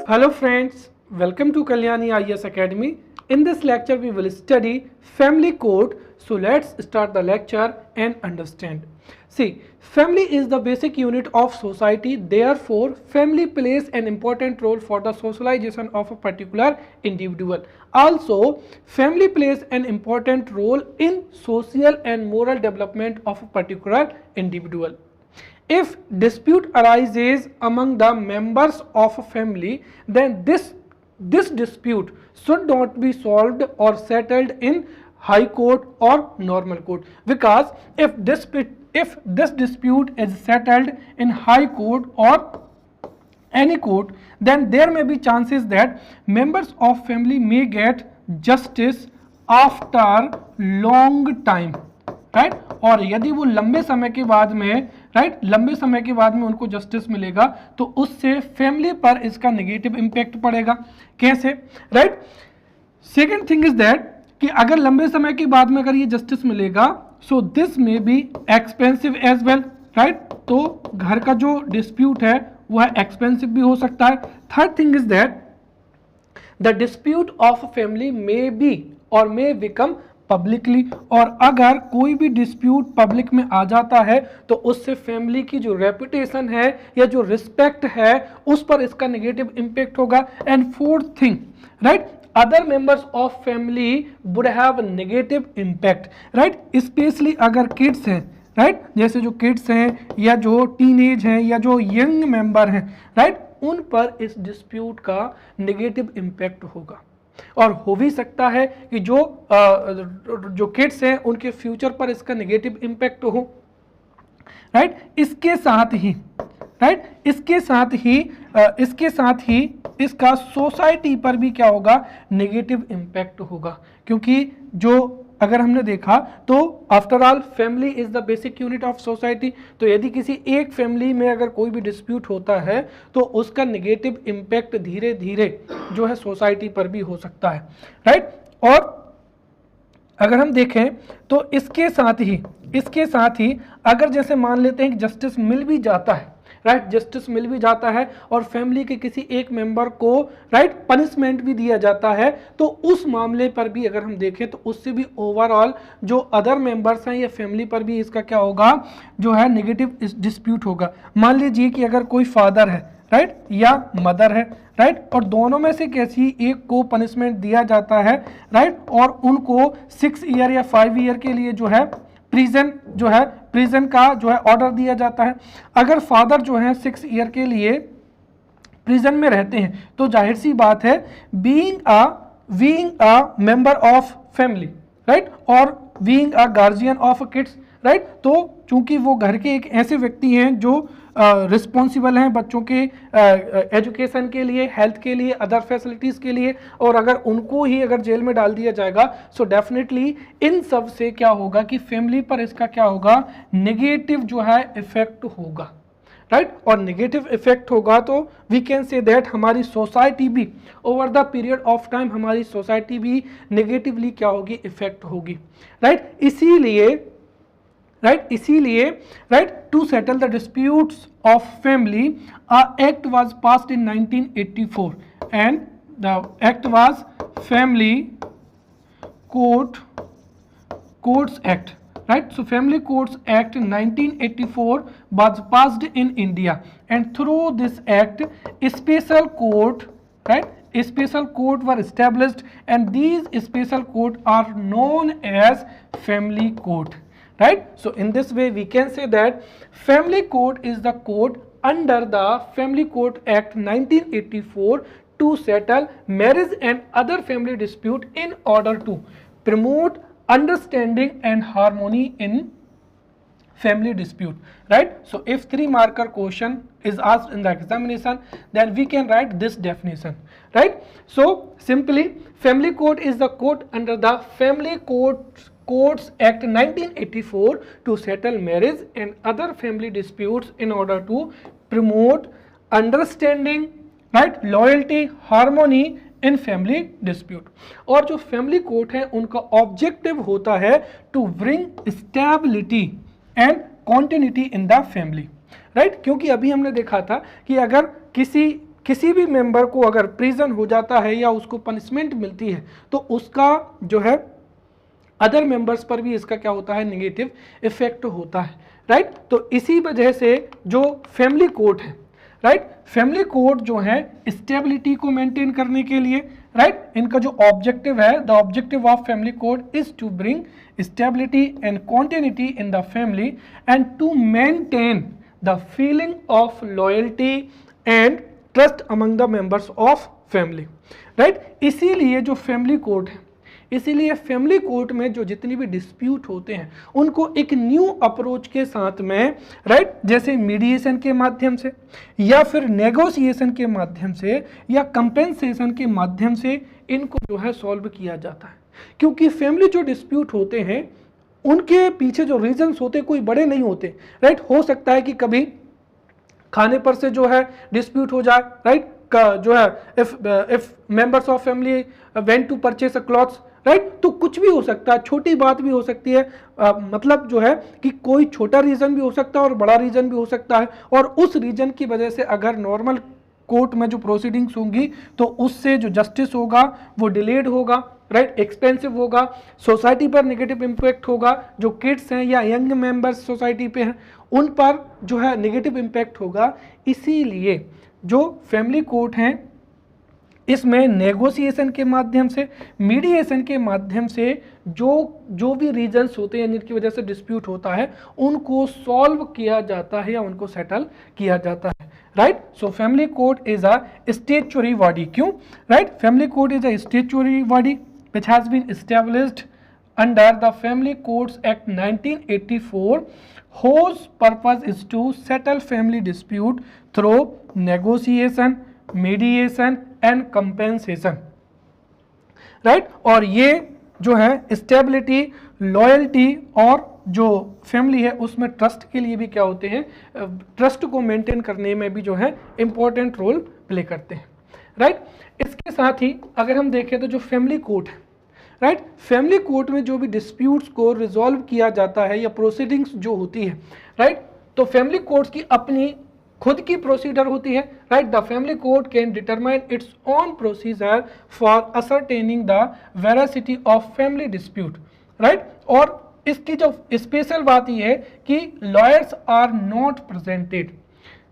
Hello friends, welcome to Kalyani IAS Academy. In this lecture we will study family code. So let's start the lecture and understand. See, family is the basic unit of society. Therefore, family plays an important role for the socialization of a particular individual. Also, family plays an important role in social and moral development of a particular individual. If dispute arises among the members of a family, then this dispute should not be solved or settled in high court or normal court, because if this dispute is settled in high court or any court, then there may be chances that members of family may get justice after long time, right और यदि वो लंबे समय के बाद में लंबे समय के बाद में उनको जस्टिस मिलेगा तो उससे फैमिली पर इसका नेगेटिव इम्पैक्ट पड़ेगा। कैसे? Right, second thing is that कि अगर लंबे समय के बाद में अगर ये जस्टिस मिलेगा so this may be expensive as well, right, तो घर का जो डिस्प्यूट है वह एक्सपेंसिव भी हो सकता है। Third thing is that the dispute of family may be और मे बिकम पब्लिकली, और अगर कोई भी डिस्प्यूट पब्लिक में आ जाता है तो उससे फैमिली की जो रेपुटेशन है या जो रिस्पेक्ट है उस पर इसका नेगेटिव इम्पैक्ट होगा। And fourth thing, right, other members of family would have negative impact, right, specially अगर किड्स हैं, राइट, जैसे जो किड्स हैं या जो टीनेज हैं या जो यंग मेंबर हैं, राइट, उन पर इस डिस्प्यूट का नेगेटिव इम्पैक्ट होगा। और हो भी सकता है कि जो किड्स हैं उनके फ्यूचर पर इसका नेगेटिव इम्पैक्ट हो, राइट। इसके साथ ही इसका सोसाइटी पर भी क्या होगा, नेगेटिव इम्पैक्ट होगा, क्योंकि जो अगर हमने देखा तो after all family is the basic unit of society, तो यदि किसी एक फैमिली में अगर कोई भी डिस्प्यूट होता है तो उसका नेगेटिव इम्पैक्ट धीरे धीरे जो है सोसाइटी पर भी हो सकता है, राइट। और अगर हम देखें तो इसके साथ ही अगर जैसे मान लेते हैं कि जस्टिस मिल भी जाता है, राइट, जस्टिस मिल भी जाता है और फैमिली के किसी एक मेंबर को, राइट, पनिशमेंट भी दिया जाता है, तो उस मामले पर भी अगर हम देखें तो उससे भी ओवरऑल जो अदर मेंबर्स हैं या फैमिली पर भी इसका क्या होगा, जो है नेगेटिव डिस्प्यूट होगा। मान लीजिए कि अगर कोई फादर है, राइट, या मदर है, राइट, और दोनों में से किसी एक को पनिशमेंट दिया जाता है, राइट, और उनको 6 ईयर या 5 ईयर के लिए जो है प्रिजन का जो है ऑर्डर दिया जाता है। अगर फादर जो है 6 ईयर के लिए प्रिजन में रहते हैं तो जाहिर सी बात है being a member of family, right, और being a guardian of kids, right, तो चूंकि वो घर के एक ऐसे व्यक्ति हैं जो रिस्पॉन्सिबल हैं बच्चों के एजुकेशन के लिए, हेल्थ के लिए, अदर फैसिलिटीज़ के लिए, और अगर उनको ही अगर जेल में डाल दिया जाएगा सो डेफिनेटली इन सब से क्या होगा कि फैमिली पर इसका क्या होगा, नेगेटिव जो है इफेक्ट होगा, राइट, और नेगेटिव इफेक्ट होगा तो वी कैन से दैट हमारी सोसाइटी भी over the period of time हमारी सोसाइटी भी नेगेटिवली क्या होगी, इफेक्ट होगी, राइट। इसीलिए to settle the disputes of family a act was passed in 1984 and the act was family courts act, right, so family courts act 1984 was passed in India, and through this act a special court, right, a special court were established, and these special court are known as family court, right. So in this way we can say that family court is the court under the Family Court Act 1984 to settle marriage and other family dispute in order to promote understanding and harmony in family dispute, right. So if 3 marker question is asked in the examination, then we can write this definition, right. So simply family court is the court under the Family Courts Act 1984 to settle marriage and other family disputes in order to promote understanding, right, loyalty, harmony in family dispute. और जो family court है उनका objective होता है to bring stability and continuity in the family, right, क्योंकि अभी हमने देखा था कि अगर किसी किसी भी मेंबर को अगर प्रिजन हो जाता है या उसको पनिशमेंट मिलती है तो उसका जो है अदर मेंबर्स पर भी इसका क्या होता है, नेगेटिव इफेक्ट होता है, राइट। तो इसी वजह से जो फैमिली कोर्ट है, राइट, फैमिली कोर्ट जो है स्टेबिलिटी को मेंटेन करने के लिए, राइट, इनका जो ऑब्जेक्टिव है, the objective of family court is to bring stability and continuity in the family and to maintain the feeling of loyalty and trust among the members of family, right. इसीलिए जो family court है, इसीलिए family court में जो जितनी भी dispute होते हैं उनको एक न्यू अप्रोच के साथ में, राइट, जैसे मीडिएशन के माध्यम से या फिर नेगोशिएशन के माध्यम से या कंपेंसेशन के माध्यम से इनको जो है सॉल्व किया जाता है। क्योंकि फैमिली जो डिस्प्यूट होते हैं उनके पीछे जो रीजंस होते कोई बड़े नहीं होते, राइट। हो सकता है कि कभी खाने पर से जो है डिस्प्यूट हो जाए, राइट, जो है if members of family went to purchase a clothes, right, तो कुछ भी हो सकता है, छोटी बात भी हो सकती है, मतलब जो है कि कोई छोटा रीजन भी हो सकता है और बड़ा रीजन भी हो सकता है, और उस रीजन की वजह से अगर नॉर्मल कोर्ट में जो प्रोसीडिंग्स होंगी तो उससे जो जस्टिस होगा वो डिलेड होगा, राइट, एक्सपेंसिव होगा, सोसाइटी पर नेगेटिव इम्पैक्ट होगा, जो किड्स हैं या यंग मेंबर्स सोसाइटी पे हैं उन पर जो है नेगेटिव इम्पैक्ट होगा। इसीलिए जो फैमिली कोर्ट हैं इसमें नेगोशिएशन के माध्यम से, मीडिएशन के माध्यम से जो भी रीजंस होते हैं जिनकी वजह से डिस्प्यूट होता है उनको सॉल्व किया जाता है या उनको सेटल किया जाता है, right. So family court is a statutory body, क्यों, right, family court is a statutory body which has been established under the Family Courts Act 1984 whose purpose is to settle family dispute through negotiation, mediation and compensation, right। और ये जो है stability, loyalty और जो family है उसमें trust के लिए भी क्या होते हैं, ट्रस्ट को मेंटेन करने में भी जो है इंपॉर्टेंट रोल प्ले करते हैं, राइट। इसके साथ ही अगर हम देखें तो जो फैमिली कोर्ट है, राइट, फैमिली कोर्ट में जो भी डिस्प्यूट्स को रिजॉल्व किया जाता है या प्रोसीडिंग्स जो होती है, राइट, तो फैमिली कोर्ट्स की अपनी खुद की प्रोसीजर होती है, right. The family court can determine its own procedure for ascertaining the veracity of family dispute, right. और इसकी जो स्पेशल बात यह है कि लॉयर्स आर नॉट प्रेजेंटेड,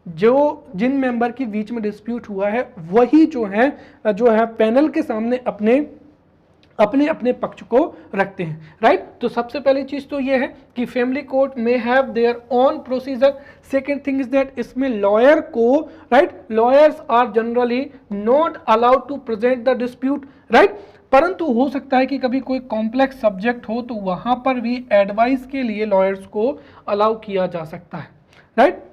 जिन मेंबर के बीच में डिस्प्यूट हुआ है वही जो है पैनल के सामने अपने अपने पक्ष को रखते हैं, राइट। तो सबसे पहली चीज तो ये है कि फैमिली कोर्ट में have their own procedure. Second thing is that इसमें लॉयर को, right, lawyers are generally not allowed to present the dispute, right. परंतु हो सकता है कि कभी कोई कॉम्प्लेक्स सब्जेक्ट हो तो वहां पर भी एडवाइस के लिए लॉयर्स को अलाउ किया जा सकता है, राइट।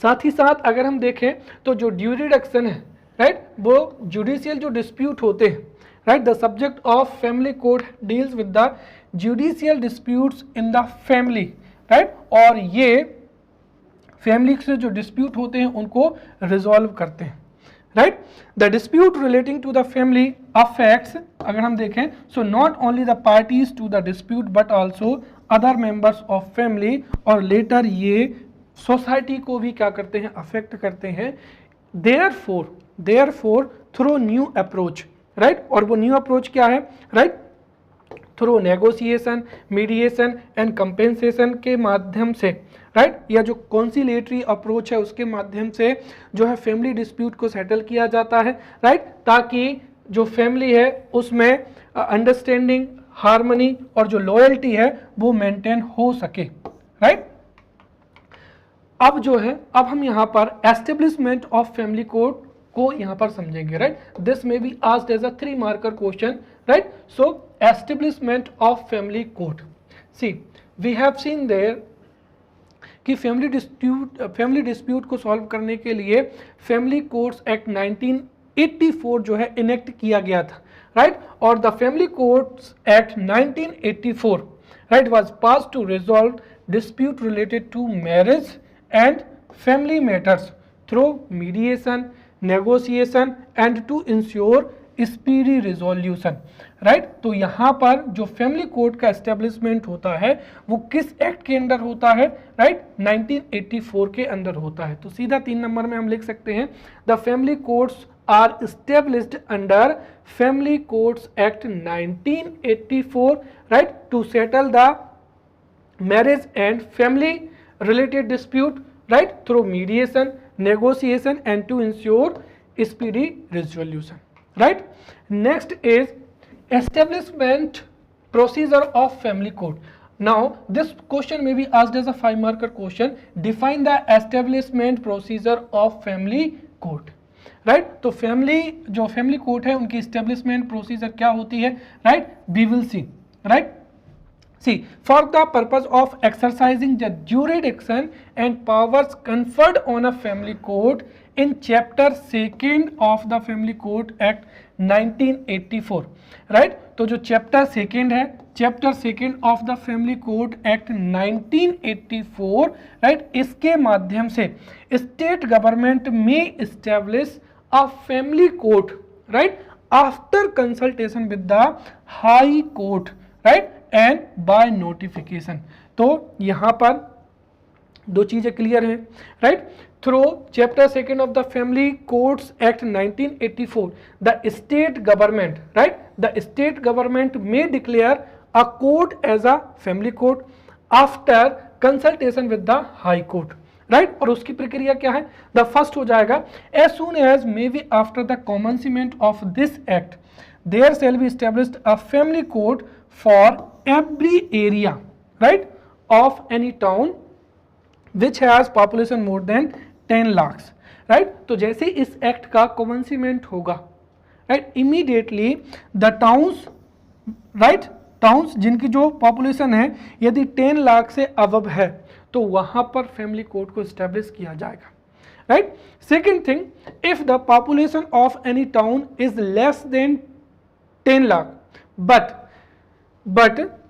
साथ ही साथ अगर हम देखें तो जो ड्यूरिडिक्शन है, राइट, वो जुडिशियल जो डिस्प्यूट होते हैं, right, the subject of family court deals with the judicial disputes in the family, right, और ये फैमिली से जो डिस्प्यूट होते हैं उनको रिजॉल्व करते हैं, right. The dispute relating to the family affects, अगर हम देखें so not only the parties to the dispute but also other members of family, और लेटर ये सोसाइटी को भी क्या करते हैं, अफेक्ट करते हैं। Therefore through new approach, right, और वो न्यू अप्रोच क्या है, right, through negotiation, mediation and compensation के माध्यम से, राइट, या जो कॉन्सिलेटरी अप्रोच है उसके माध्यम से जो है फैमिली डिस्प्यूट को सेटल किया जाता है, राइट, ताकि जो फैमिली है उसमें अंडरस्टैंडिंग, हार्मनी और जो लॉयल्टी है वो मेंटेन हो सके, राइट। अब जो है अब हम यहाँ पर एस्टेब्लिशमेंट ऑफ फैमिली कोर्ट को यहाँ पर समझेंगे, right. This may be asked as a 3 marker question, right. So establishment of family court, see we have seen there कि फैमिली डिस्प्यूट को सॉल्व करने के लिए फैमिली कोर्ट्स एक्ट 1984 जो है इनेक्ट किया गया था, राइट, और the family courts act 1984, right, was passed to resolve dispute related to marriage and family matters through mediation, negotiation and to ensure speedy resolution, right. तो यहाँ पर जो फैमिली कोर्ट का एस्टेब्लिशमेंट होता है वो किस एक्ट के अंदर होता है, राइट, 1984 के अंदर होता है। तो सीधा 3 नंबर में हम लिख सकते हैं the family courts are established under family courts act 1984, right, to settle the marriage and family related dispute, right, through mediation, negotiation and to ensure speedy resolution, right. Next is establishment procedure of family court. Now this question may be asked as a 5-marker question. Define the establishment procedure of family court, right. तो जो family court है उनकी establishment procedure क्या होती है, right, we will see, right. See, for the purpose of exercising the jurisdiction and powers conferred on a family court in chapter 2 of the Family Court Act 1984, right. तो जो chapter 2 है, chapter 2 of the family court act 1984, right, इसके माध्यम से state government may establish a family court, right, after consultation with the high court, right, and by notification. तो यहां पर 2 चीजें क्लियर हैं, right. Through chapter 2 of the family courts act 1984 the state government, right, the state government may declare a court as a family court after consultation with the high court, right. और उसकी प्रक्रिया क्या है, the first हो जाएगा as soon as may be after the commencement of this act there shall be established a family court for every area, right, of any town which has population more than 10 lakhs, right. तो जैसे इस act का commencement होगा, right, immediately the towns, right, towns जिनकी जो population है यदि 10 लाख से अबव है तो वहां पर फैमिली कोर्ट को एस्टेब्लिश किया जाएगा, right. Second thing, if the population of any town is less than 10 lakh but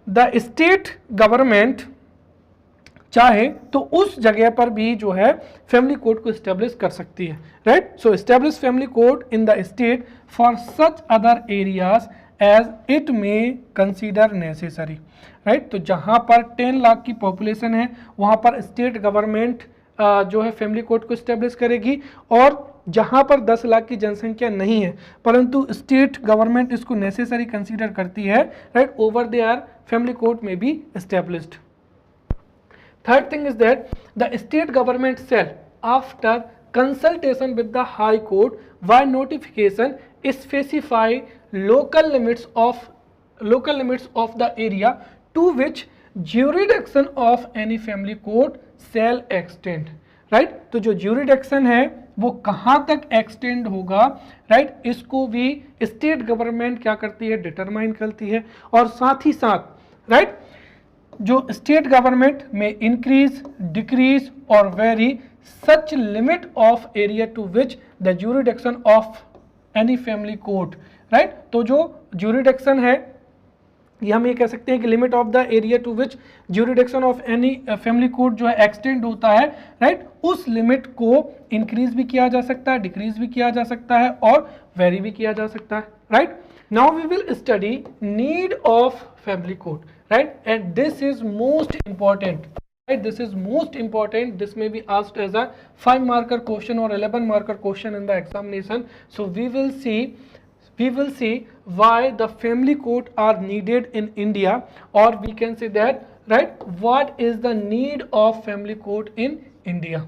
the state government चाहे तो उस जगह पर भी जो है फैमिली कोर्ट को एस्टेब्लिश कर सकती है, right. So establish family court in the state for such other areas as it may consider necessary, right. तो जहां पर 10 लाख की पॉपुलेशन है वहां पर स्टेट गवर्नमेंट जो है फैमिली कोर्ट को एस्टेब्लिश करेगी, और जहां पर 10 लाख की जनसंख्या नहीं है परंतु स्टेट गवर्नमेंट इसको नेसेसरी कंसीडर करती है, right, over there family court may be established. Third thing is that the state government shall after consultation with the high court by notification specify local limits of the area to which jurisdiction of any family court shall extend, right. तो जो jurisdiction है वो कहां तक extend होगा, right, इसको भी state government क्या करती है, डिटरमाइन करती है। और साथ ही साथ, राइट, जो state government may increase, decrease और vary such limit of area to which the jurisdiction of any family court, right. तो जो ज्यूरिडिक्शन है ये हम ये कह सकते हैं कि limit of the area to which jurisdiction of any family court जो है एक्सटेंड होता है, राइट, उस लिमिट को इंक्रीज भी किया जा सकता है, डिक्रीज भी किया जा सकता है और वेरी भी किया जा सकता है, right. Now we will study need of family court, right, and this is most important, right, this is most important, this may be asked as a 5-marker question or 11-marker question in the examination. So we will see why the family court are needed in India, or we can say that, right, what is the need of family court in India.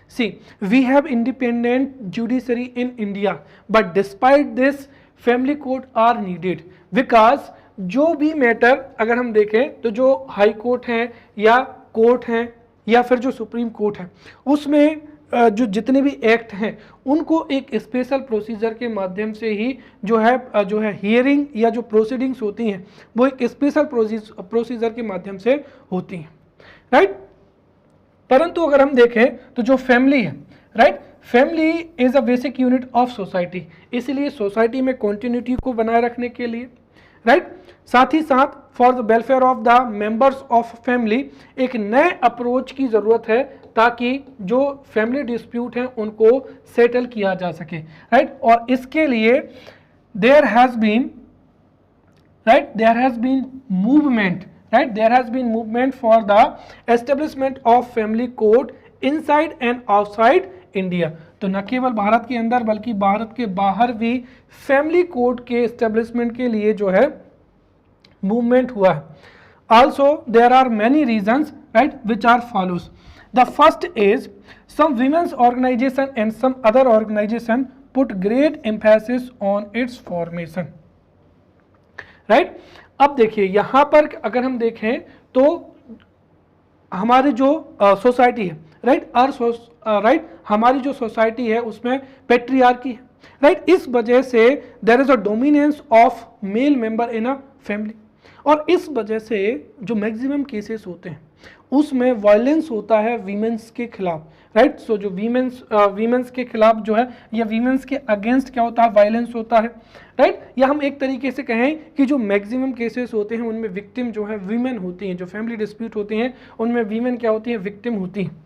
See, we have independent judiciary in India, but despite this family court are needed because जो भी matter अगर हम देखें तो जो high court है या court है या फिर जो सुप्रीम कोर्ट है उसमें जो जितने भी एक्ट हैं उनको एक स्पेशल प्रोसीजर के माध्यम से ही जो है हियरिंग या जो प्रोसीडिंग्स होती हैं वो एक स्पेशल प्रोसीजर के माध्यम से होती हैं, राइट। परंतु अगर हम देखें तो जो फैमिली है, right, family is a basic unit of society, इसलिए सोसाइटी में कॉन्टिन्यूटी को बनाए रखने के लिए, राइट, साथ ही साथ for the welfare of the members of family एक नए अप्रोच की जरूरत है ताकि जो फैमिली डिस्प्यूट हैं उनको सेटल किया जा सके, राइट। और इसके लिए there has been movement, right, there has been movement for the establishment of family court inside and outside India। तो न केवल भारत के अंदर बल्कि भारत के बाहर भी फैमिली कोर्ट के एस्टेब्लिशमेंट के लिए जो है मूवमेंट हुआ है। Also there are many reasons, right, which are follows. The first is some women's organization and some other organization put great emphasis on its formation, right। अब देखिए यहाँ पर अगर हम देखें तो हमारी जो सोसाइटी है, राइट, हमारी जो सोसाइटी है उसमें पेट्रियार्की है, राइट। इस वजह से there is a dominance of male member in a family, और इस वजह से जो मैक्सिमम केसेस होते हैं उसमें वायलेंस होता है वीमेंस के खिलाफ, राइट। सो जो वीमेंस के खिलाफ जो है या वीमेंस के अगेंस्ट क्या होता है, वायलेंस होता है, राइट। या हम एक तरीके से कहें कि जो मैक्सिमम केसेस होते हैं उनमें विक्टिम जो है वीमेन होती हैं, जो फैमिली डिस्प्यूट होते हैं उनमें वीमेन क्या होती हैं, विक्टिम होती हैं।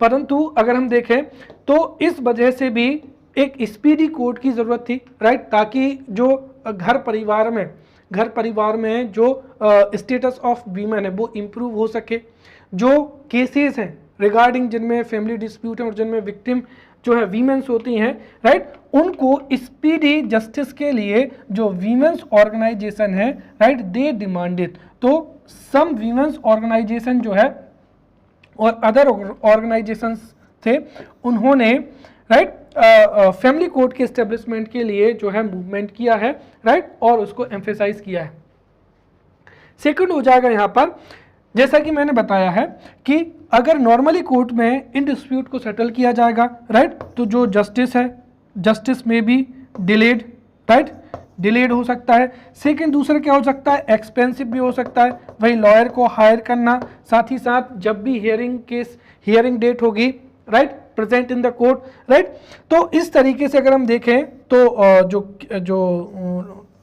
परंतु अगर हम देखें तो इस वजह से भी एक स्पीडी कोर्ट की ज़रूरत थी, राइट, ताकि जो घर परिवार में जो स्टेटस ऑफ वीमेन है वो इम्प्रूव हो सके। जो केसेस हैं रिगार्डिंग जिनमें फैमिली डिस्प्यूट है और जिनमें विक्टिम जो है वीमेंस होती हैं, राइट, उनको स्पीडी जस्टिस के लिए जो वीमेंस ऑर्गेनाइजेशन है, राइट, दे डिमांडेड। तो सम वीमेंस ऑर्गेनाइजेशन जो है और अदर ऑर्गेनाइजेशंस थे, उन्होंने, राइट, फैमिली कोर्ट के एस्टेब्लिशमेंट के लिए जो है मूवमेंट किया है, राइट, और उसको एम्फेसाइज किया है। सेकंड हो जाएगा यहाँ पर, जैसा कि मैंने बताया है कि अगर नॉर्मली कोर्ट में इन डिस्प्यूट को सेटल किया जाएगा, राइट, तो जो जस्टिस है, जस्टिस में भी डिलेड, राइट, डिलेड हो सकता है। सेकंड दूसरा क्या हो सकता है, एक्सपेंसिव भी हो सकता है, वही लॉयर को हायर करना, साथ ही साथ जब भी हियरिंग डेट होगी, right, present in the court, right. तो इस तरीके से अगर हम देखें तो जो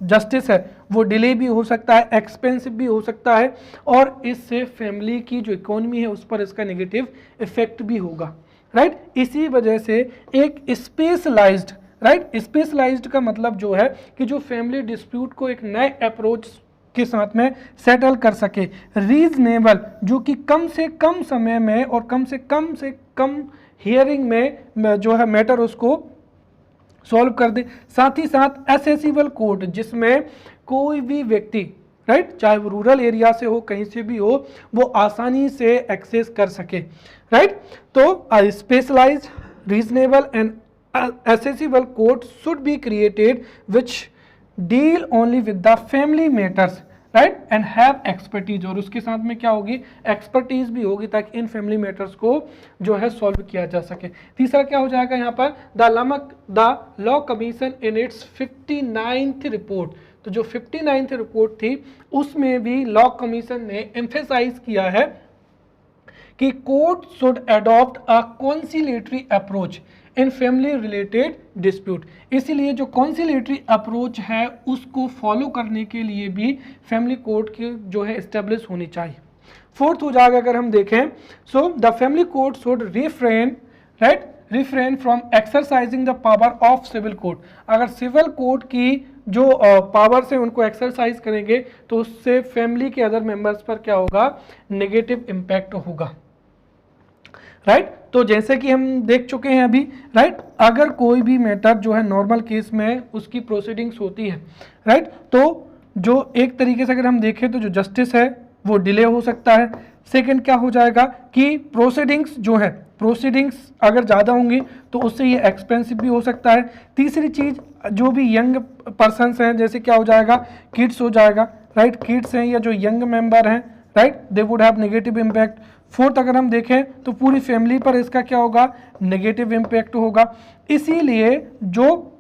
जस्टिस है वो डिले भी हो सकता है, एक्सपेंसिव भी हो सकता है, और इससे फैमिली की जो इकोनॉमी है उस पर इसका नेगेटिव इफेक्ट भी होगा, राइट। इसी वजह से एक स्पेशलाइज्ड, राइट, स्पेशलाइज्ड का मतलब जो है कि जो फैमिली डिस्प्यूट को एक नए अप्रोच के साथ में सेटल कर सके, रीजनेबल, जो कि कम से कम समय में और कम से कम हियरिंग में जो है मैटर उसको सॉल्व कर दे। साथ ही साथ एसेसिबल कोर्ट, जिसमें कोई भी व्यक्ति, राइट, चाहे वो रूरल एरिया से हो, कहीं से भी हो, वो आसानी से एक्सेस कर सके, राइट। तो specialized, reasonable and accessible court should be created which deal only with the family matters, right, and have expertise, और उसके साथ में क्या होगी, एक्सपर्टीज भी होगी ताकि इन फैमिली मैटर्स को जो है सॉल्व किया जा सके। तीसरा क्या हो जाएगा यहाँ पर, the law commission in its 59th report. तो जो 59th रिपोर्ट थी उसमें भी लॉ कमीशन ने एम्फेसाइज किया है कि court should adopt a conciliatory approach in family related dispute. इसीलिए जो कॉन्सिलेटरी अप्रोच है उसको फॉलो करने के लिए भी फैमिली कोर्ट की जो है एस्टेब्लिश होनी चाहिए। फोर्थ हो जाएगा अगर हम देखें, so the family court should refrain from exercising the power of civil court. अगर सिविल कोर्ट की जो पावर्स है उनको एक्सरसाइज करेंगे तो उससे फैमिली के अदर मेंबर्स पर क्या होगा, नेगेटिव इम्पैक्ट होगा, राइट। तो जैसे कि हम देख चुके हैं अभी, राइट, अगर कोई भी मैटर जो है नॉर्मल केस में उसकी प्रोसीडिंग्स होती है, राइट, तो जो एक तरीके से अगर हम देखें तो जो जस्टिस है वो डिले हो सकता है। सेकंड क्या हो जाएगा कि प्रोसीडिंग्स जो है, प्रोसीडिंग्स अगर ज़्यादा होंगी तो उससे ये एक्सपेंसिव भी हो सकता है। तीसरी चीज़, जो भी यंग पर्सनस हैं, जैसे क्या हो जाएगा, किड्स हो जाएगा, राइट, किड्स हैं या जो यंग मेंबर हैं, right, they would have negative impact. Fourth अगर हम देखें तो पूरी फैमिली पर इसका क्या होगा, नेगेटिव इम्पैक्ट होगा। इसीलिए जो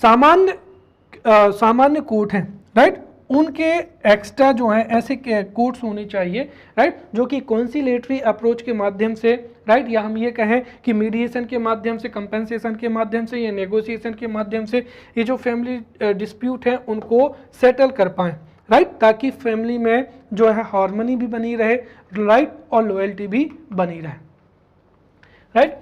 सामान्य कोर्ट हैं, राइट, उनके एक्स्ट्रा जो हैं ऐसे कोर्ट्स होने चाहिए, राइट, जो कि कॉन्सिलेटरी अप्रोच के माध्यम से, राइट, या हम ये कहें कि मीडिएशन के माध्यम से, कंपेंसेशन के माध्यम से या नेगोशिएशन के माध्यम से ये जो फैमिली डिस्प्यूट हैं उनको सेटल कर पाएँ, राइट, ताकि फैमिली में जो है हार्मनी भी बनी रहे, राइट, और लॉयल्टी भी बनी रहे, right.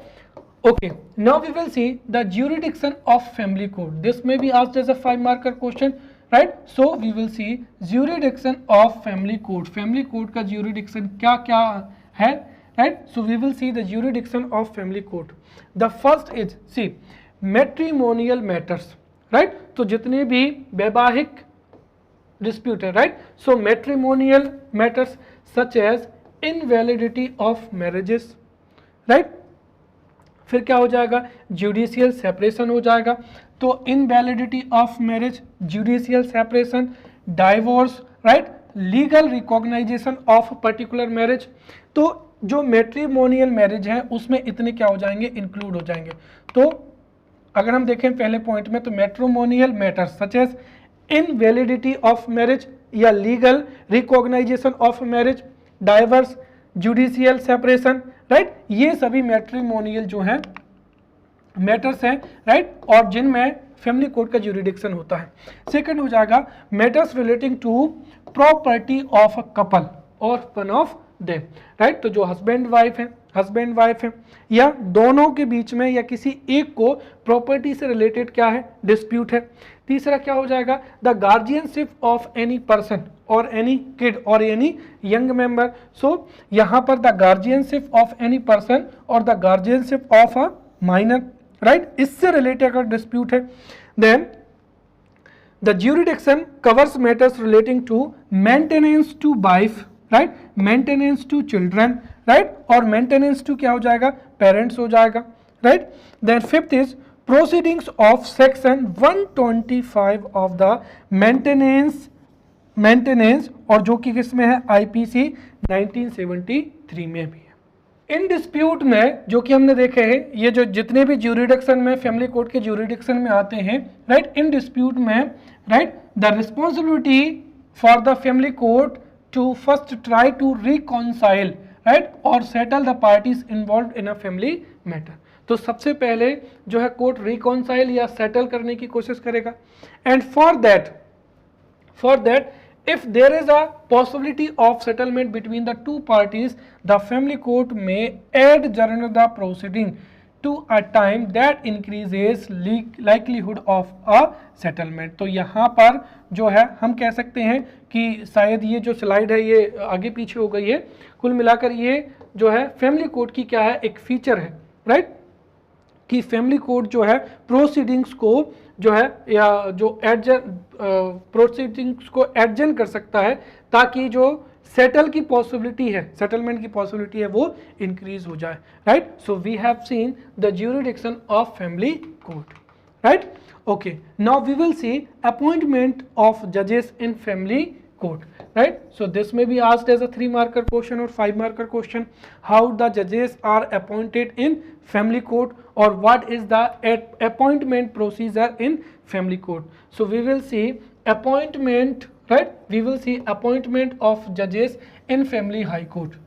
Okay, now we will see the jurisdiction of family court. This may be asked as a 5-marker question, right? So we will see jurisdiction of family court. Family court का jurisdiction क्या क्या है, right? So we will see the jurisdiction of family court. The first is, see, matrimonial matters, right? तो जितने भी वैवाहिक dispute है, right? So matrimonial matters such as invalidity of marriages, right? फिर क्या हो जाएगा, जुडिशियल सेपरेशन हो जाएगा. तो invalidity of marriage, judicial separation, divorce, right, legal recognisation of particular marriage. तो जो मैट्रिमोनियल मैरिज है उसमें इतने क्या हो जाएंगे, इंक्लूड हो जाएंगे. तो अगर हम देखें पहले पॉइंट में, तो matrimonial matters such as invalidity of marriage या legal recognisation of marriage, divorce, judicial separation, right, ये सभी मैट्रिमोनियल जो है मैटर्स हैं, राइट, और जिनमें फैमिली कोर्ट का जुरिडिक्शन होता है. सेकंड हो जाएगा matters relating to property of a couple और वन ऑफ देम, राइट. तो जो हस्बैंड वाइफ है या दोनों के बीच में या किसी एक को प्रॉपर्टी से रिलेटेड क्या है, डिस्प्यूट है. तीसरा क्या हो जाएगा, the guardianship of any person और एनी किड और एनी यंग मेंबर. सो यहाँ पर the guardianship of any person और the guardianship of a minor, right, इससे रिलेटेड अगर डिस्प्यूट है. Then the jurisdiction covers matters relating to maintenance to wife, right, maintenance to children, right, और maintenance to क्या हो जाएगा, पेरेंट्स हो जाएगा, right. Then fifth is proceedings of section 125 of the maintenance और जो कि किसमें है, आईपीसी 1973 में भी है. इन डिस्प्यूट में जो कि हमने देखे हैं, ये जो जितने भी ज्यूरिडिक्शन में फैमिली कोर्ट के ज्यूरिडिक्शन में आते हैं, राइट, इन डिस्प्यूट में, right, the responsibility for the family court to first try to reconcile, right, और settle the parties involve in a family matter. तो सबसे पहले जो है कोर्ट रिकॉन्साइल या सेटल करने की कोशिश करेगा. And for that if there is a possibility of settlement between the two parties, the family court may adjourn the proceeding to a time that increases likelihood of a settlement. तो यहाँ पर जो है हम कह सकते हैं कि शायद ये जो स्लाइड है ये आगे पीछे हो गई है. कुल मिलाकर ये जो है फैमिली कोर्ट की क्या है, एक फीचर है, राइट, कि फैमिली कोर्ट जो है प्रोसीडिंग्स को जो है या जो प्रोसीडिंग्स को एडजन कर सकता है ताकि जो सेटलमेंट की पॉसिबिलिटी है वो इंक्रीज हो जाए, right. So we have seen the jurisdiction of family court, right. Okay, now we will see appointment of जजेस in family court, right. So this may be asked as a 3-marker question or 5-marker question, how the judges are appointed in family court or what is the appointment procedure in family court. So we will see appointment, right, we will see appointment of judges in family high court.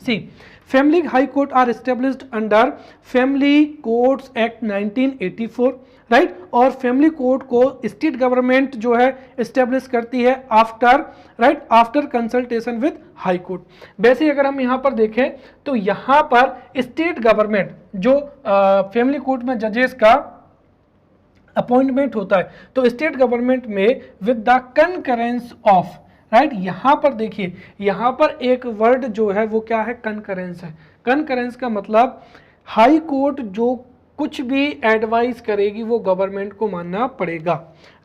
See, family high court are established under Family Courts Act 1984, right, और family court को state government जो है establish करती है after consultation with high court. वैसे अगर हम यहाँ पर देखें तो यहाँ पर स्टेट गवर्नमेंट जो फैमिली कोर्ट में जजेस का अपॉइंटमेंट होता है, तो state government may with the concurrence of, right, यहाँ पर देखिए, यहाँ पर एक वर्ड जो है वो क्या है, कंकरेंस है. कंकरेंस का मतलब हाई कोर्ट जो कुछ भी एडवाइस करेगी वो गवर्नमेंट को मानना पड़ेगा,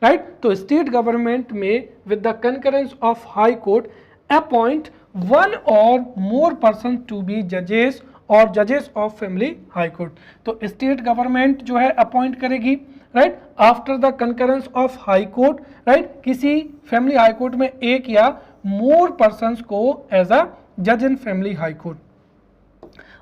राइट. तो state government may with the concurrence of high court appoint one और मोर पर्सन टू बी जजेस और जजेस ऑफ फैमिली हाई कोर्ट. तो स्टेट गवर्नमेंट जो है अपॉइंट करेगी, right, after the concurrence of high court, right, किसी फैमिली हाई कोर्ट में एक या मोर पर्सन्स को एज अ जज इन फैमिली हाई कोर्ट.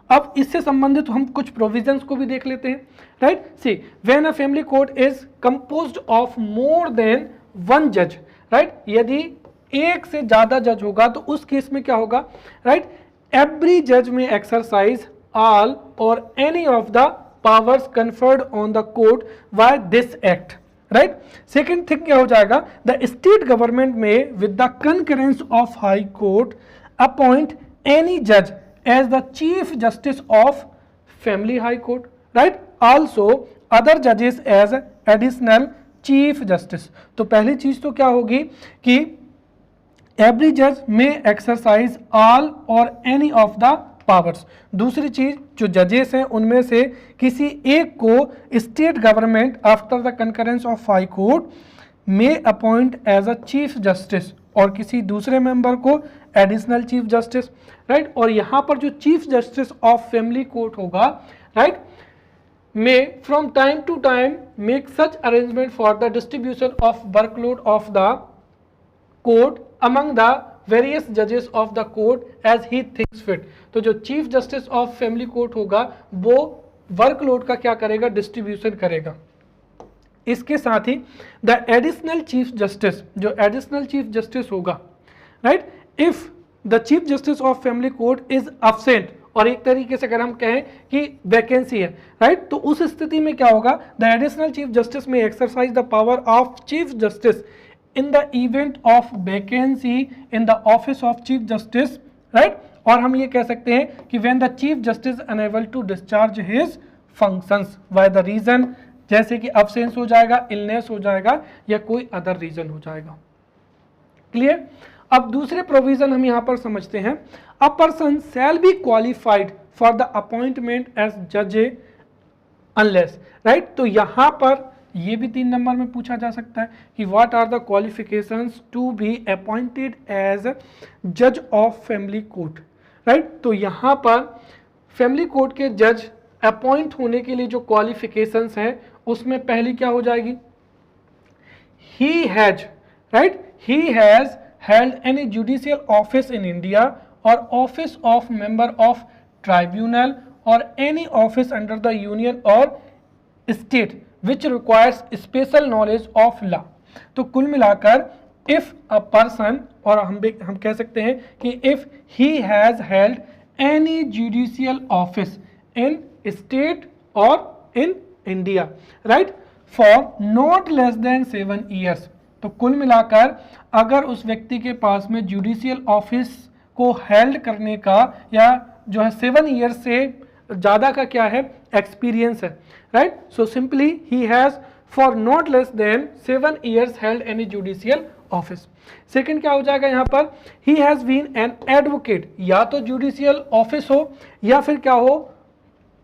अब इससे संबंधित हम कुछ प्रोविजंस को भी देख लेते हैं, right. See, when a family court is composed of more than one जज, राइट, यदि एक से ज्यादा जज होगा तो उस केस में क्या होगा, राइट, एवरी जज में एक्सरसाइज ऑल और any of the powers conferred on the court by this act, right. Second thing क्या हो जाएगा, the state government may with the concurrence of high court appoint any जज as the chief justice of family high court, right, also other जजेस as additional chief justice. तो पहली चीज तो क्या होगी कि एवरी जज में एक्सरसाइज ऑल और एनी ऑफ द पावर्स। दूसरी चीज, जो जजेस हैं उनमें से किसी एक को state government after the concurrence of high court may appoint as a chief justice और किसी दूसरे मेंबर को एडिशनल चीफ जस्टिस, राइट। और यहां पर जो chief justice of family court होगा, right, may from time to time make such arrangement for the distribution of workload of the court among the various judges of the court as he thinks fit। तो जो chief justice of family court होगा वो workload का क्या करेगा, distribution करेगा। इसके साथ ही द एडिशनल चीफ जस्टिस, जो एडिशनल चीफ जस्टिस होगा, right, if the chief justice of family court is absent, और एक तरीके से अगर हम कहें कि वैकेंसी है, राइट, तो उस स्थिति में क्या होगा, the additional chief justice may exercise the power of chief justice in the event of vacancy in the office of chief justice, right. और हम ये कह सकते हैं कि when the chief justice unable to discharge his functions by the reason, जैसे कि absence हो जाएगा, इलनेस हो जाएगा या कोई अदर रीजन हो जाएगा। क्लियर। अब दूसरे प्रोविजन हम यहां पर समझते हैं, a person shall be qualified for the appointment as जज अनलेस, राइट। तो यहां पर ये भी 3 नंबर में पूछा जा सकता है कि what are the qualifications to be appointed as जज ऑफ फैमिली कोर्ट, राइट। तो यहां पर फैमिली कोर्ट के जज अपॉइंट होने के लिए जो क्वालिफिकेशंस हैं उसमें पहली क्या हो जाएगी, he has, right, he has held any judicial office in India or office of member of tribunal or any office under the union or state which requires special knowledge of law। तो कुल मिलाकर if a person, और हम कह सकते हैं कि if he has held any judicial office in state or in India, right, for not less than 7 years। तो कुल मिलाकर अगर उस व्यक्ति के पास में जुडिशियल ऑफिस को हेल्ड करने का या जो है 7 ईयर से ज़्यादा का क्या है, एक्सपीरियंस है, right. So simply he has for not less than 7 years held any judicial office. Second क्या हो जाएगा यहाँ पर, he has been an advocate, या तो जुडिशियल ऑफिस हो या फिर क्या हो,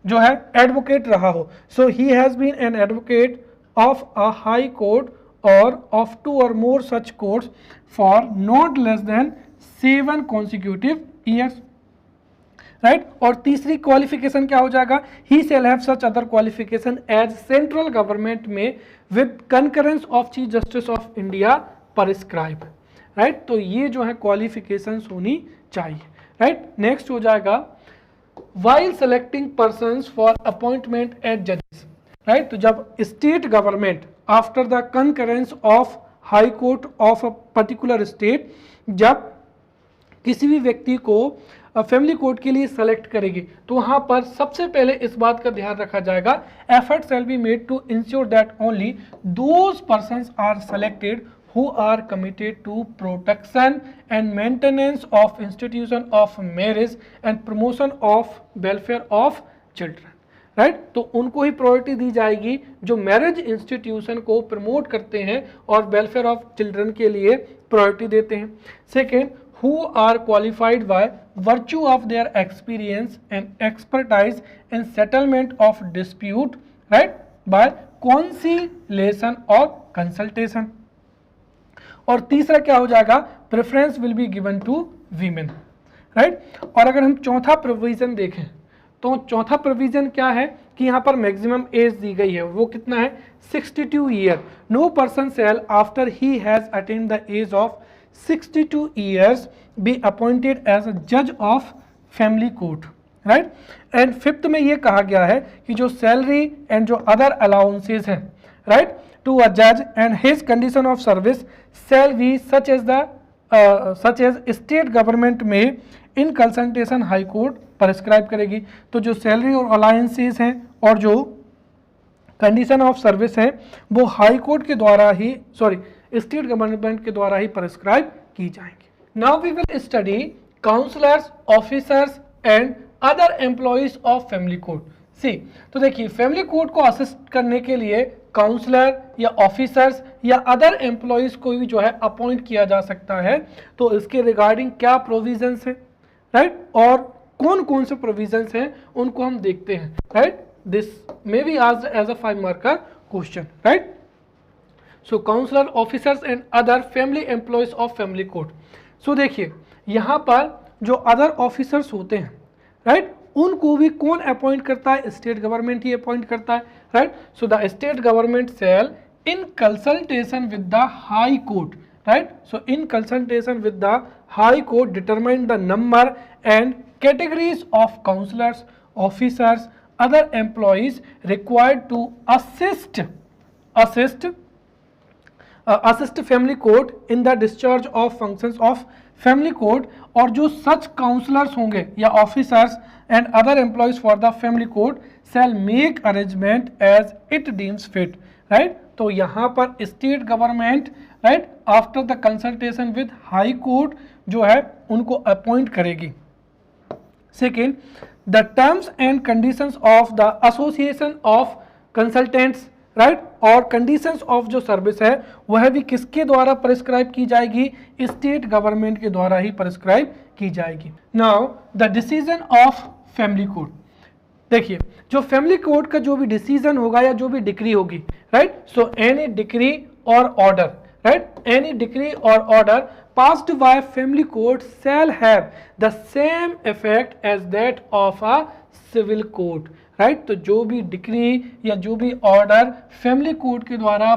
जो है एडवोकेट रहा हो। So he has been an advocate of a high court or of 2 or more such courts for not less than 7 consecutive years, right। और तीसरी क्वालिफिकेशन क्या हो जाएगा, he shall have such other qualification as central government में with concurrence of chief justice of India prescribe, right। तो ये जो है क्वालिफिकेशंस होनी चाहिए, right। नेक्स्ट हो जाएगा while selecting persons for appointment as judges, right. तो जब state government after the concurrence of high court of a particular state जब किसी भी व्यक्ति को फैमिली कोर्ट के लिए सेलेक्ट करेगी, तो वहाँ पर सबसे पहले इस बात का ध्यान रखा जाएगा, effort shall be made to ensure that only those persons are selected who are committed to protection and maintenance of institution of marriage and promotion of welfare of children, right. तो उनको ही प्रायोरिटी दी जाएगी जो marriage institution को promote करते हैं और welfare of children के लिए प्रायोरिटी देते हैं। Second, who are qualified by virtue of their experience and expertise in settlement of dispute, right, by conciliation और कंसल्टेशन। और तीसरा क्या हो जाएगा, preference will be given to women, right. और अगर हम चौथा प्रोविजन देखें तो चौथा प्रोविजन क्या है कि यहाँ पर मैक्सिमम एज दी गई है, वो कितना है, 62 year. No person shall after he has attained the age of 62 years be appointed as a जज of family court, right. And fifth में ये कहा गया है कि जो सैलरी एंड जो अदर अलाउंसेज हैं, राइट, टू अ जज and his condition of service shall be such as state government may in consultation high court prescribe करेगी। तो जो सैलरी और अलाउंसेस हैं और जो कंडीशन ऑफ सर्विस हैं वो हाई कोर्ट के द्वारा ही स्टेट गवर्नमेंट के द्वारा ही प्रिस्क्राइब की जाएंगी। Now we will study counsellors, officers and other employees of family court. See, तो देखिए फैमिली कोर्ट को असिस्ट करने के लिए काउंसलर या ऑफिसर्स या अदर एम्प्लॉइज को भी जो है अपॉइंट किया जा सकता है। तो इसके रिगार्डिंग क्या प्रोविजंस हैं, राइट, और कौन कौन से प्रोविजंस हैं उनको हम देखते हैं, right. This may be asked as a 5 marker question, right. So counsellor, officers and other family employees of family court. सो देखिए यहाँ पर जो अदर ऑफिसर्स होते हैं, राइट, उनको भी कौन अपॉइंट करता है? स्टेट गवर्नमेंट ही अपॉइंट करता है, right. So the state government shell in consultation with the high court, right? So in consultation with the High Court determine the number and categories of counselors, officers, other employees required to assist family court in the discharge of functions of family court। और जो such counselors होंगे या officers and other employees for the family court shall make arrangement as it deems fit, right? तो यहाँ पर state government, right, after the consultation with high court जो है उनको अपॉइंट करेगी। Second, the terms and conditions of the association of consultants, right, और conditions of जो service है वह भी किसके द्वारा प्रिस्क्राइब की जाएगी? स्टेट गवर्नमेंट के द्वारा ही प्रिस्क्राइब की जाएगी। Now the decision of family court. देखिए जो फैमिली कोर्ट का जो भी डिसीजन होगा या जो भी डिक्री होगी, राइट, सो एनी डिक्री और ऑर्डर, राइट, एनी डिक्री और order passed by family court shall have the same effect as that of a civil court, right। तो जो भी डिक्री या जो भी ऑर्डर फैमिली कोर्ट के द्वारा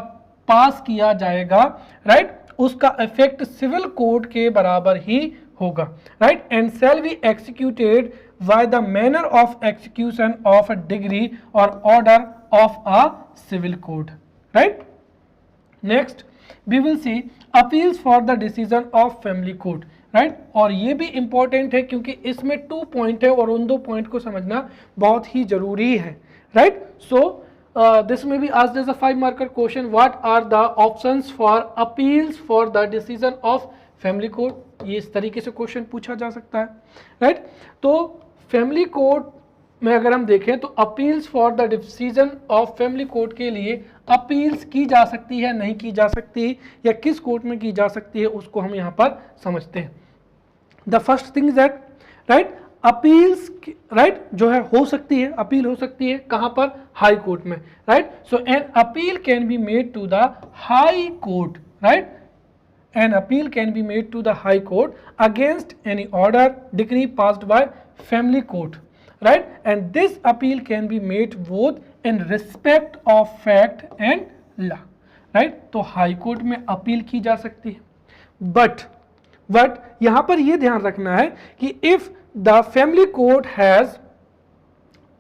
पास किया जाएगा, राइट, उसका इफेक्ट सिविल कोर्ट के बराबर ही होगा, right. And shall be executed by the manner of execution of a degree or order of a civil code, right। Next we will see appeals for the decision of family court, right। और ये भी important है क्योंकि इसमें 2 point है और उन 2 point को समझना बहुत ही जरूरी है, right। So this may be asked as a 5 marker question, what are the options for appeals for the decision of family court। ये इस तरीके से क्वेश्चन पूछा जा सकता है, राइट। तो फैमिली कोर्ट में अगर हम देखें तो appeals for the decision of family court के लिए अपील्स की जा सकती है, नहीं की जा सकती, या किस कोर्ट में की जा सकती है उसको हम यहाँ पर समझते हैं। The first thing is that, right, appeals, right, जो है हो सकती है, अपील हो सकती है कहाँ पर? हाई कोर्ट में, right. So an appeal can be made to the high court, right. An appeal can be made to the High Court against any order, decree passed by family court, right, and this appeal can be made both in respect of fact and law, right। तो high court में appeal की जा सकती है, but यहां पर यह ध्यान रखना है कि if the family court has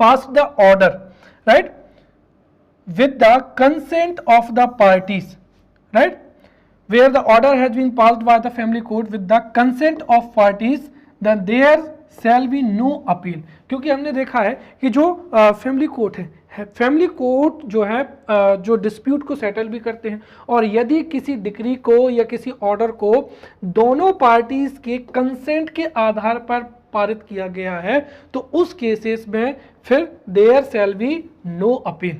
passed the order, right, with the consent of the parties, right, where the order has been passed by the family court with the consent of parties, then there shall be no appeal। क्योंकि हमने देखा है कि जो family court है, family court जो है जो डिस्प्यूट को सेटल भी करते हैं, और यदि किसी डिक्री को या किसी ऑर्डर को दोनों पार्टीज के कंसेंट के आधार पर पारित किया गया है तो उस केसेस में फिर there shall be no appeal,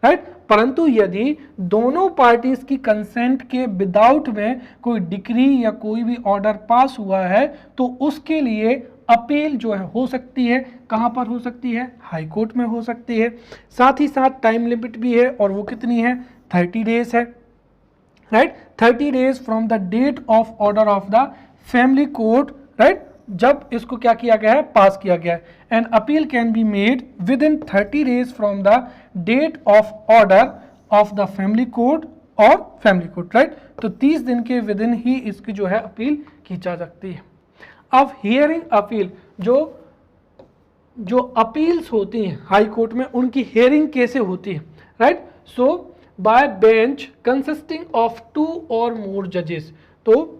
right. परंतु यदि दोनों पार्टीज की कंसेंट के विदाउट में कोई डिक्री या कोई भी ऑर्डर पास हुआ है तो उसके लिए अपील जो है हो सकती है। कहां पर हो सकती है? हाई कोर्ट में हो सकती है। साथ ही साथ टाइम लिमिट भी है, और वो कितनी है? 30 डेज है, right. 30 days from the date of order of the family court, right, जब इसको क्या किया गया है? पास किया गया है। And appeal can be made within 30 days from the date of order of the family court और फैमिली कोर्ट, राइट। तो 30 दिन के विद इन ही इसकी जो है अपील की जा सकती है। अब हियरिंग अपील, जो अपील्स होती हैं हाई कोर्ट में उनकी हियरिंग कैसे होती है, right. So by bench consisting of 2 or मोर जजेस। तो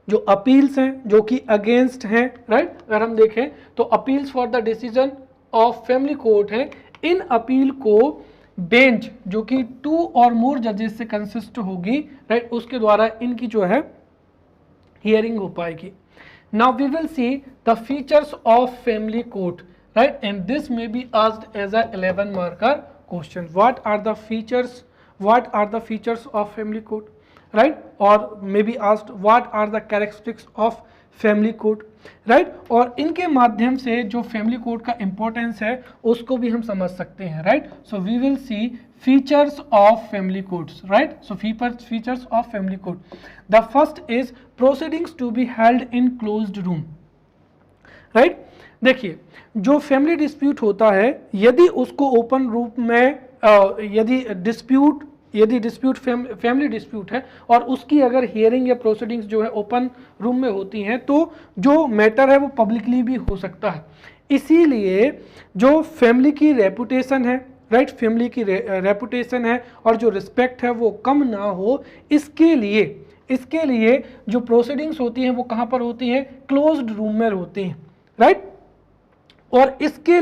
जो अपील्स हैं जो कि अगेंस्ट हैं, राइट, अगर हम देखें तो appeals for the decision of family court हैं, इन अपील को बेंच जो कि 2 और मोर जजेस से कंसिस्ट होगी, राइट, उसके द्वारा इनकी जो है हियरिंग हो पाएगी. Now we will see the features of family court, right, and this may be asked as a 11 marker question. What are the features? What are the features of family court, right? Or maybe asked what are the characteristics of family court, right? और इनके माध्यम से जो family court का importance है उसको भी हम समझ सकते हैं, right? So we will see features of family courts, right? So features of family court. The first is proceedings to be held in closed room, right? देखिए, जो फैमिली डिस्प्यूट होता है यदि उसको ओपन रूप में यदि डिस्प्यूट फैमिली डिस्प्यूट है और उसकी अगर हियरिंग या प्रोसीडिंग्स जो है ओपन रूम में होती हैं तो जो मैटर है वो पब्लिकली भी हो सकता है. इसीलिए जो फैमिली की रेपुटेशन है, राइट, फैमिली की रेपुटेशन है और जो रिस्पेक्ट है वो कम ना हो, इसके लिए जो प्रोसीडिंग्स होती हैं वो कहाँ पर होती हैं? क्लोज्ड रूम में होती हैं, राइट. और इसके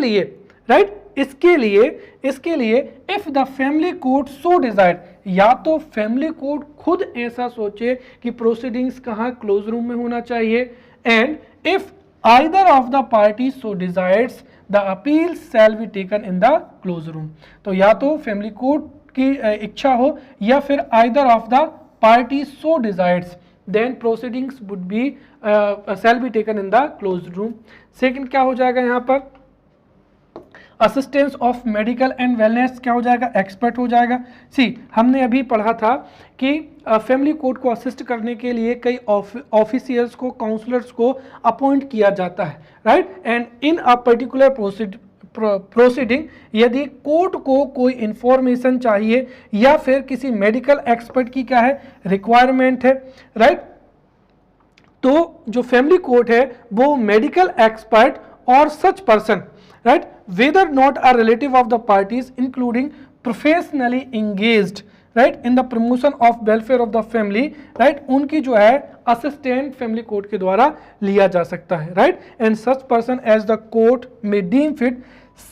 लिए if the family court so desired, या तो फैमिली कोर्ट खुद ऐसा सोचे कि प्रोसीडिंग्स कहाँ? क्लोज रूम में होना चाहिए. And if either of the party so desires the appeal shall be taken in the close room. तो या तो फैमिली कोर्ट की इच्छा हो या फिर either of the party so desires then proceedings would be shall be taken in the closed room. Second क्या हो जाएगा यहाँ पर? Assistance of medical and wellness क्या हो जाएगा? एक्सपर्ट हो जाएगा. हमने अभी पढ़ा था कि फैमिली कोर्ट को असिस्ट करने के लिए कई ऑफिसियल्स को, काउंसलर्स को अपॉइंट किया जाता है, right. And in a particular proceeding यदि कोर्ट को कोई इंफॉर्मेशन चाहिए या फिर किसी मेडिकल एक्सपर्ट की क्या है? रिक्वायरमेंट है, राइट. तो जो फैमिली कोर्ट है वो मेडिकल एक्सपर्ट और such person, right, whether not a relative of the parties including professionally engaged, right, in the promotion of welfare of the family, right, उनकी जो है असिस्टेंट फैमिली कोर्ट के द्वारा लिया जा सकता है, right. And such person as the court may deem fit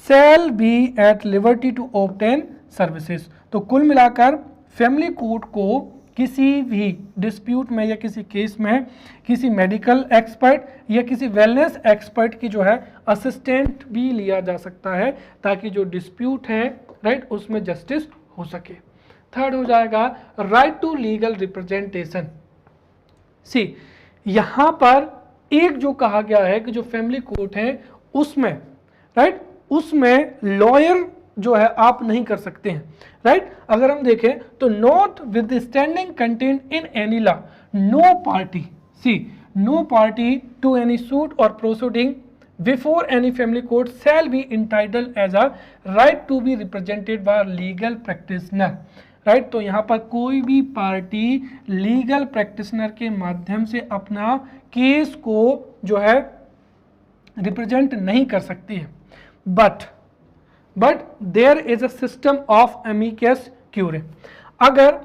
shall be at liberty to obtain services. तो कुल मिलाकर फैमिली कोर्ट को किसी भी डिस्प्यूट में या किसी केस में किसी मेडिकल एक्सपर्ट या किसी वेलनेस एक्सपर्ट की जो है असिस्टेंट भी लिया जा सकता है ताकि जो डिस्प्यूट है, राइट, उसमें जस्टिस हो सके. थर्ड हो जाएगा राइट टू लीगल रिप्रेजेंटेशन. यहां पर एक जो कहा गया है कि जो फैमिली कोर्ट है उसमें, राइट, उसमें लॉयर जो है आप नहीं कर सकते हैं, राइट. अगर हम देखें तो notwithstanding contained in any law, no party to any suit or proceeding before any family court shall be entitled as a right to be represented by legal practitioner, right. तो यहाँ पर कोई भी party legal practitioner के माध्यम से अपना case को जो है रिप्रेजेंट नहीं कर सकती है. But there is a system of amicus curiae. अगर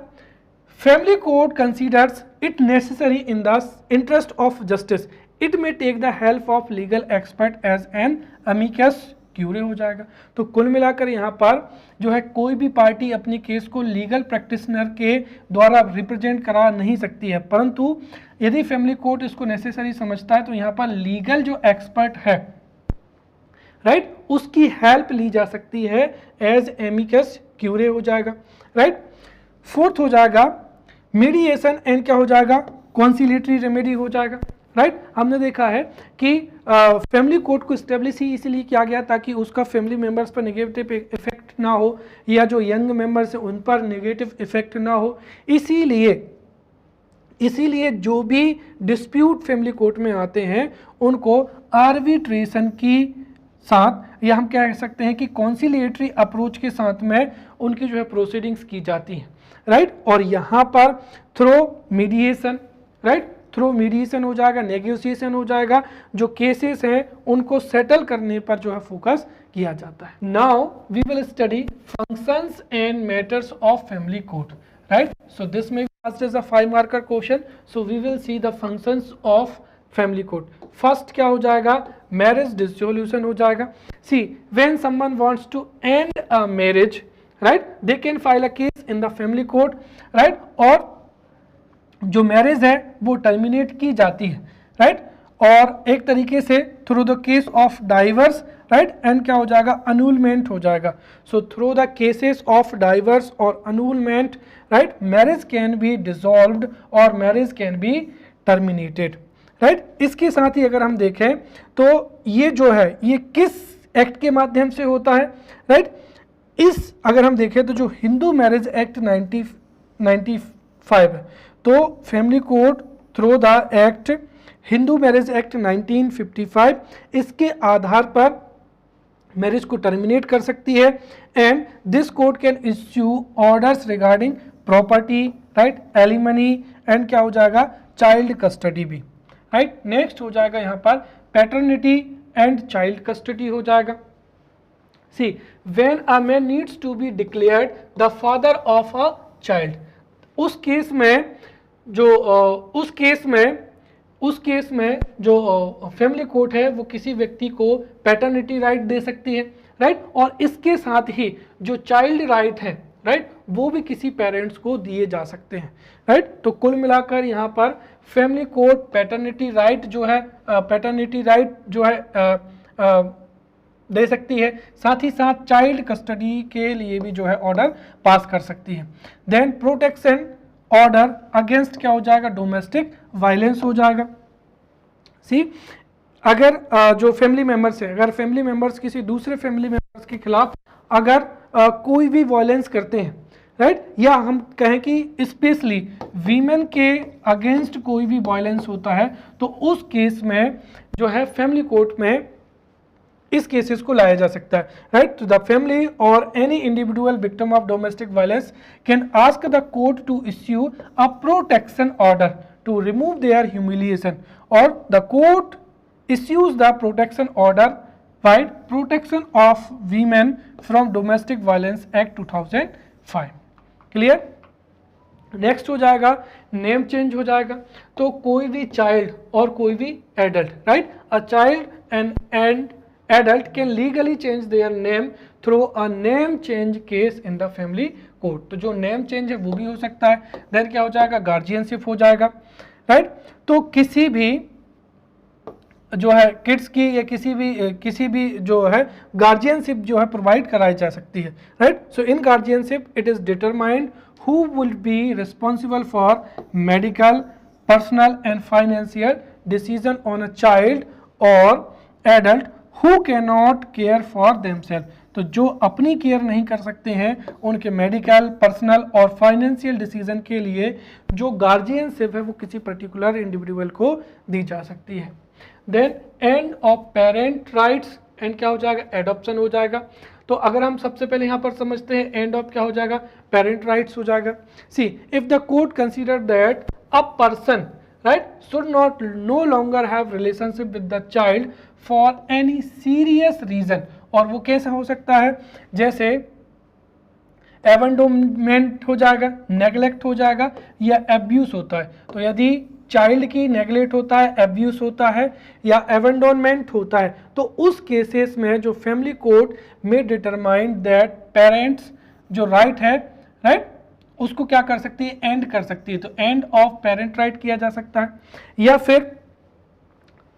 family court considers it necessary in the interest of justice, it may take the help of legal expert as an amicus curiae हो जाएगा. तो कुल मिलाकर यहाँ पर जो है कोई भी पार्टी अपनी केस को लीगल प्रैक्टिशनर के द्वारा रिप्रेजेंट करा नहीं सकती है, परंतु यदि फैमिली कोर्ट इसको नेसेसरी समझता है तो यहाँ पर लीगल जो एक्सपर्ट है, राइट, उसकी हेल्प ली जा सकती है एज एमिकस क्यूरे हो जाएगा, राइट. फोर्थ हो जाएगा मीडिएशन एंड क्या हो जाएगा? कॉन्सिलिएटरी रेमेडी हो जाएगा, राइट. हमने देखा है कि फैमिली कोर्ट को इस्टेब्लिश ही इसलिए किया गया ताकि उसका फैमिली मेंबर्स पर नेगेटिव इफेक्ट ना हो या जो यंग मेंबर्स हैं उन पर नेगेटिव इफेक्ट ना हो. इसीलिए जो भी डिस्प्यूट फैमिली कोर्ट में आते हैं उनको आर्बिट्रेशन की साथ या हम क्या कह सकते हैं कि कॉन्सिलिएटरी अप्रोच के साथ में उनकी जो है प्रोसीडिंग्स की जाती हैं, राइट. और यहाँ पर through mediation, right, through mediation हो जाएगा, नेगोशिएशन हो जाएगा, जो केसेस हैं उनको सेटल करने पर जो है फोकस किया जाता है. Now we will study functions and matters of family court, right. So this में asked as a 5 marker question. So we will see the functions of family court. First क्या हो जाएगा? Marriage dissolution हो जाएगा. See, when someone wants to end a marriage, right, they can file a case in the family court, right, और जो marriage है वो terminate की जाती है, राइट, और एक तरीके से through the case of divorce, right, and क्या हो जाएगा, अनूलमेंट हो जाएगा। So through the cases of divorce और annulment, right, marriage can be dissolved or marriage can be terminated, right. इसके साथ ही अगर हम देखें तो ये जो है ये किस एक्ट के माध्यम से होता है, राइट, इस अगर हम देखें तो जो हिंदू मैरिज एक्ट 1995 है, तो family court through the act Hindu marriage act 1955 इसके आधार पर मैरिज को टर्मिनेट कर सकती है, and this court can issue orders regarding property, right, alimony and क्या हो जाएगा, चाइल्ड कस्टडी भी, राइट। नेक्स्ट हो जाएगा यहाँ पर पैटर्निटी एंड चाइल्ड कस्टडी हो जाएगा। C when a man needs to be declared the father of a child, उस केस में जो फैमिली कोर्ट है वो किसी व्यक्ति को पैटर्निटी राइट दे सकती है, राइट, और इसके साथ ही जो चाइल्ड राइट है, राइट, वो भी किसी पेरेंट्स को दिए जा सकते हैं, राइट। तो कुल मिलाकर यहाँ पर फैमिली कोर्ट पैटर्निटी राइट जो है दे सकती है, साथ ही साथ चाइल्ड कस्टडी के लिए भी जो है ऑर्डर पास कर सकती है। देन प्रोटेक्शन ऑर्डर अगेंस्ट क्या हो जाएगा, डोमेस्टिक वायलेंस हो जाएगा। सी अगर जो फैमिली मेंबर्स है, अगर फैमिली मेंबर्स किसी दूसरे फैमिली मेंबर्स के खिलाफ अगर कोई भी वायलेंस करते हैं, राइट, या हम कहें कि स्पेशली वीमेन के अगेंस्ट कोई भी वायलेंस होता है, तो उस केस में जो है फैमिली कोर्ट में इस केसेस को लाया जा सकता है, राइट। तो the family or any individual victim of domestic violence can ask the court to issue a protection order to remove their humiliation, और the court issues the protection order by protection of women from domestic violence act 2005। Clear. Next हो जाएगा name change हो जाएगा। तो कोई भी child और कोई भी adult, right, a child and adult can legally change their name through a name change case in the family court। तो जो नेम चेंज है वो भी हो सकता है। देन क्या हो जाएगा, गार्जियनशिप हो जाएगा, राइट। तो किसी भी जो है किड्स की या किसी भी जो है गार्जियनशिप जो है प्रोवाइड कराई जा सकती है, right. So in guardianship it is determined who will be responsible for medical, personal and financial decision on a child or adult who cannot care for themselves। तो जो अपनी केयर नहीं कर सकते हैं उनके मेडिकल, पर्सनल और फाइनेंशियल डिसीजन के लिए जो गार्जियनशिप है वो किसी पर्टिकुलर इंडिविजुअल को दी जा सकती है। Then end of parent rights एंड क्या हो जाएगा, एडॉप्शन हो जाएगा। तो अगर हम सबसे पहले यहाँ पर समझते हैं एंड ऑफ क्या हो जाएगा, पेरेंट राइट्स हो जाएगा। C if the court consider that a person, right, should not no longer have relationship with the child for any serious reason, और वो कैसा हो सकता है, जैसे एबंडोनमेंट हो जाएगा, नेग्लेक्ट हो जाएगा या एब्यूज होता है। तो यदि चाइल्ड की नेग्लेक्ट होता है, एब्यूज होता है या एबंडोनमेंट होता है, तो उस केसेस में जो फैमिली कोर्ट में डिटरमाइन दैट पेरेंट्स जो राइट है, राइट, उसको क्या कर सकती है, एंड कर सकती है। तो एंड ऑफ पेरेंट राइट किया जा सकता है। या फिर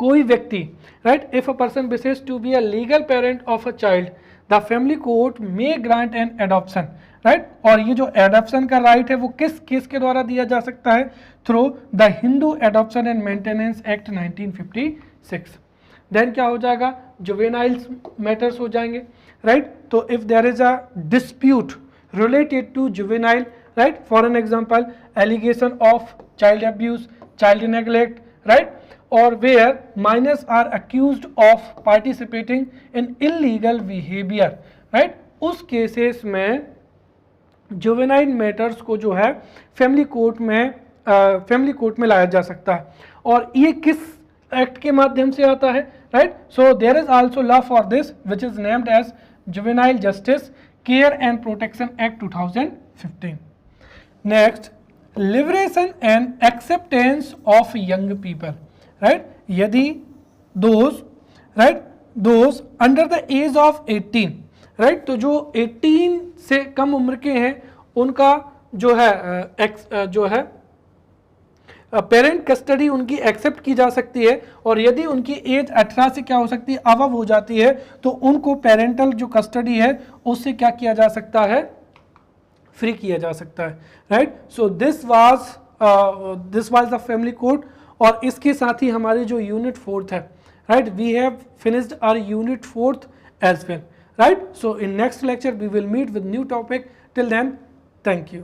कोई व्यक्ति, right, if a person wishes to be a legal parent of a child the family court may grant an adoption, right. और ये जो एडॉप्शन का राइट है वो किस केस के द्वारा दिया जा सकता है, through the Hindu adoption and maintenance act 1956। Then क्या हो जाएगा, जुवेनाइल्स मैटर्स हो जाएंगे, राइट। तो if there is a dispute related to juvenile, right, for an example allegation of child abuse, child neglect, right, or where minors are accused of participating in illegal behavior, right, उस cases में juvenile matters को जो है family court में लाया जा सकता है। और ये किस एक्ट के माध्यम से आता है, right. So there is also law for this which is named as juvenile justice care and protection act 2015। Next, liberation and acceptance of young people, right. यदि those under the age of 18, right. तो जो 18 से कम उम्र के हैं उनका जो है पेरेंट कस्टडी उनकी एक्सेप्ट की जा सकती है, और यदि उनकी एज 18 से क्या हो सकती है, अबव हो जाती है, तो उनको पेरेंटल जो कस्टडी है उससे क्या किया जा सकता है, फ्री किया जा सकता है, right. So this was the family court, और इसके साथ ही हमारी जो यूनिट 4th है, right, we have finished our unit 4th as well, right. So in next lecture we will meet with new topic, till then thank you.